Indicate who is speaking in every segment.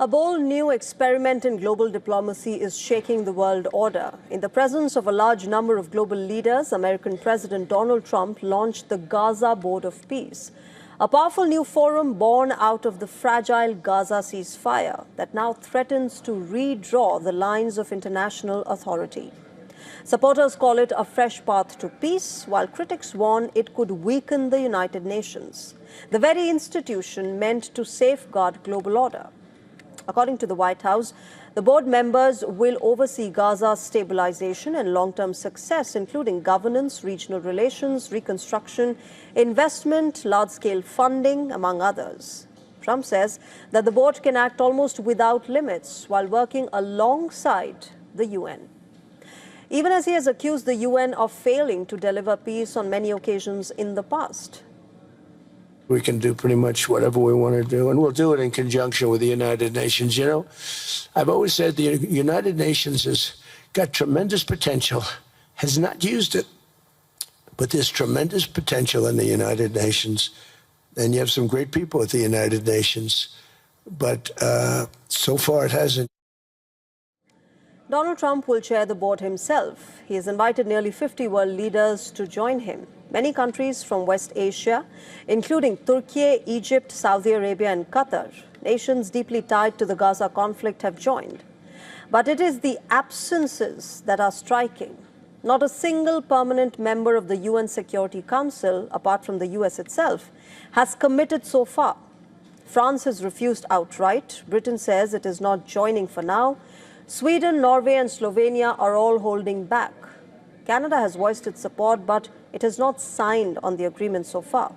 Speaker 1: A bold new experiment in global diplomacy is shaking the world order. In the presence of a large number of global leaders, American President Donald Trump launched the Gaza Board of Peace, a powerful new forum born out of the fragile Gaza ceasefire that now threatens to redraw the lines of international authority. Supporters call it a fresh path to peace, while critics warn it could weaken the United Nations, the very institution meant to safeguard global order. According to the White House, the board members will oversee Gaza's stabilization and long-term success, including governance, regional relations, reconstruction, investment, large-scale funding, among others. Trump says that the board can act almost without limits while working alongside the UN. Even as he has accused the UN of failing to deliver peace on many occasions in the past.
Speaker 2: We can do pretty much whatever we want to do, and we'll do it in conjunction with the United Nations. You know, I've always said the United Nations has got tremendous potential, has not used it, but there's tremendous potential in the United Nations. And you have some great people at the United Nations, but so far it hasn't.
Speaker 1: Donald Trump will chair the board himself. He has invited nearly 50 world leaders to join him. Many countries from West Asia, including Turkey, Egypt, Saudi Arabia and Qatar, nations deeply tied to the Gaza conflict, have joined. But it is the absences that are striking. Not a single permanent member of the UN Security Council, apart from the US itself, has committed so far. France has refused outright. Britain says it is not joining for now. Sweden, Norway and Slovenia are all holding back. Canada has voiced its support, but it has not signed on the agreement so far.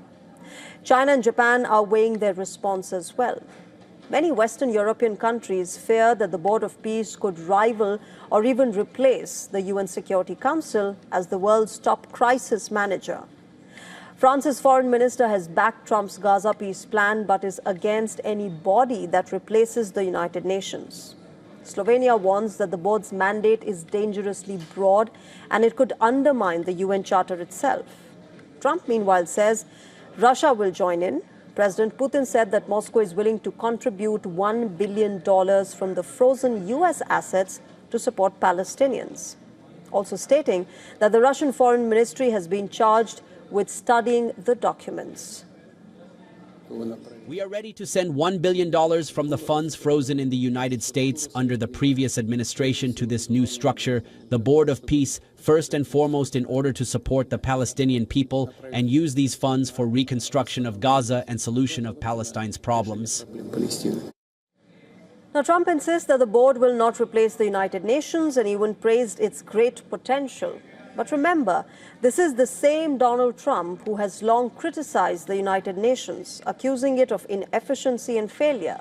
Speaker 1: China and Japan are weighing their response as well. Many Western European countries fear that the Board of Peace could rival or even replace the UN Security Council as the world's top crisis manager. France's foreign minister has backed Trump's Gaza peace plan, but is against any body that replaces the United Nations. Slovenia warns that the board's mandate is dangerously broad and it could undermine the UN Charter itself. Trump, meanwhile, says Russia will join in. President Putin said that Moscow is willing to contribute $1 billion from the frozen US assets to support Palestinians, also stating that the Russian Foreign Ministry has been charged with studying the documents.
Speaker 3: We are ready to send $1 billion from the funds frozen in the United States under the previous administration to this new structure, the Board of Peace, first and foremost in order to support the Palestinian people and use these funds for reconstruction of Gaza and solution of Palestine's problems.
Speaker 1: Now, Trump insists that the board will not replace the United Nations and even praised its great potential. But remember, this is the same Donald Trump who has long criticized the United Nations, accusing it of inefficiency and failure,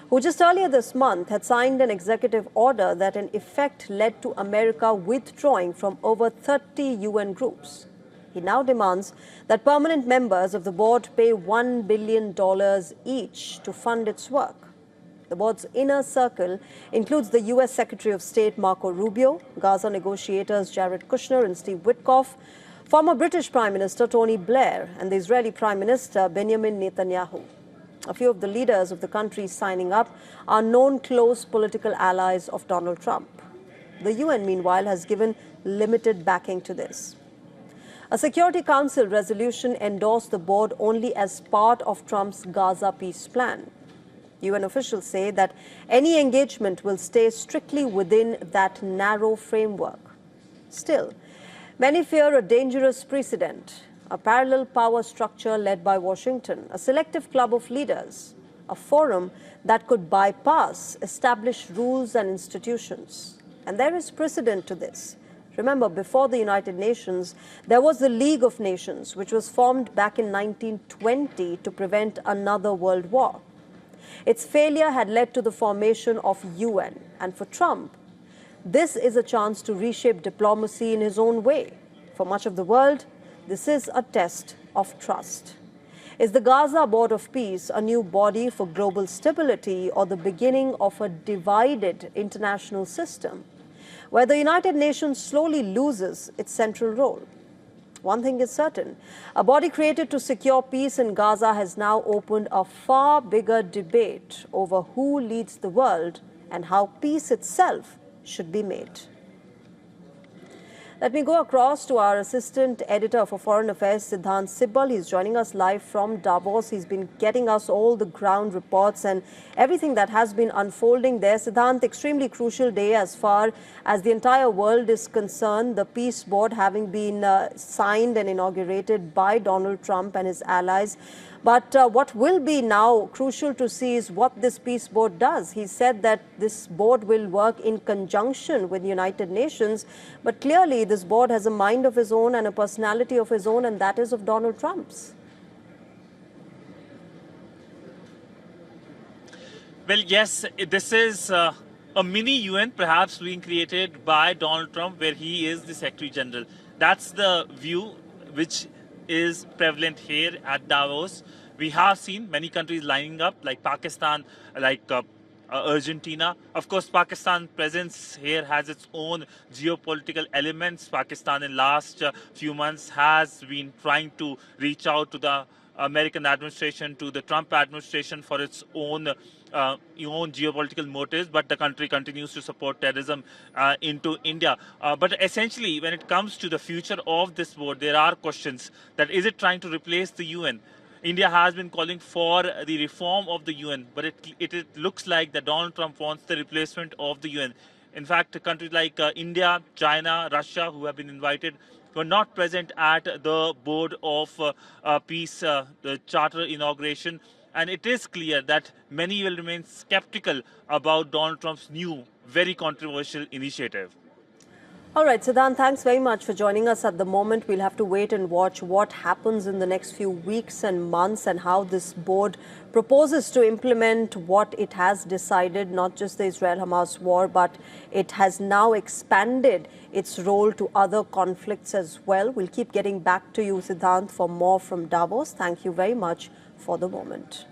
Speaker 1: who just earlier this month had signed an executive order that in effect led to America withdrawing from over 30 UN groups. He now demands that permanent members of the board pay $1 billion each to fund its work. The board's inner circle includes the U.S. Secretary of State Marco Rubio, Gaza negotiators Jared Kushner and Steve Witkoff, former British Prime Minister Tony Blair, and the Israeli Prime Minister Benjamin Netanyahu. A few of the leaders of the countries signing up are known close political allies of Donald Trump. The UN, meanwhile, has given limited backing to this. A Security Council resolution endorsed the board only as part of Trump's Gaza peace plan. UN officials say that any engagement will stay strictly within that narrow framework. Still, many fear a dangerous precedent, a parallel power structure led by Washington, a selective club of leaders, a forum that could bypass established rules and institutions. And there is precedent to this. Remember, before the United Nations, there was the League of Nations, which was formed back in 1920 to prevent another world war. Its failure had led to the formation of UN, and for Trump, this is a chance to reshape diplomacy in his own way. For much of the world, this is a test of trust. Is the Gaza Board of Peace a new body for global stability or the beginning of a divided international system, where the United Nations slowly loses its central role? One thing is certain, a body created to secure peace in Gaza has now opened a far bigger debate over who leads the world and how peace itself should be made. Let me go across to our assistant editor for Foreign Affairs, Siddhant Sibbal. He's joining us live from Davos. He's been getting us all the ground reports and everything that has been unfolding there. Siddhant, extremely crucial day as far as the entire world is concerned. The peace board having been signed and inaugurated by Donald Trump and his allies. But what will be now crucial to see is what this peace board does. He said that this board will work in conjunction with the United Nations, but clearly this board has a mind of his own and a personality of his own, and that is of Donald Trump's.
Speaker 4: Well, yes, this is a mini UN perhaps being created by Donald Trump, where he is the Secretary General. That's the view which is prevalent here at Davos. We have seen many countries lining up, like Pakistan, like Argentina. Of course, Pakistan's presence here has its own geopolitical elements. Pakistan in last few months has been trying to reach out to the American administration, to the Trump administration for its own geopolitical motives, but the country continues to support terrorism into India. But essentially, when it comes to the future of this board, there are questions that is it trying to replace the UN? India has been calling for the reform of the UN, but it looks like that Donald Trump wants the replacement of the UN. In fact, countries like India, China, Russia, who have been invited, were not present at the Board of Peace, the Charter inauguration. And it is clear that many will remain skeptical about Donald Trump's new, very controversial initiative.
Speaker 1: All right, Siddhant, thanks very much for joining us at the moment. We'll have to wait and watch what happens in the next few weeks and months and how this board proposes to implement what it has decided, not just the Israel-Hamas war, but it has now expanded its role to other conflicts as well. We'll keep getting back to you, Siddhant, for more from Davos. Thank you very much for the moment.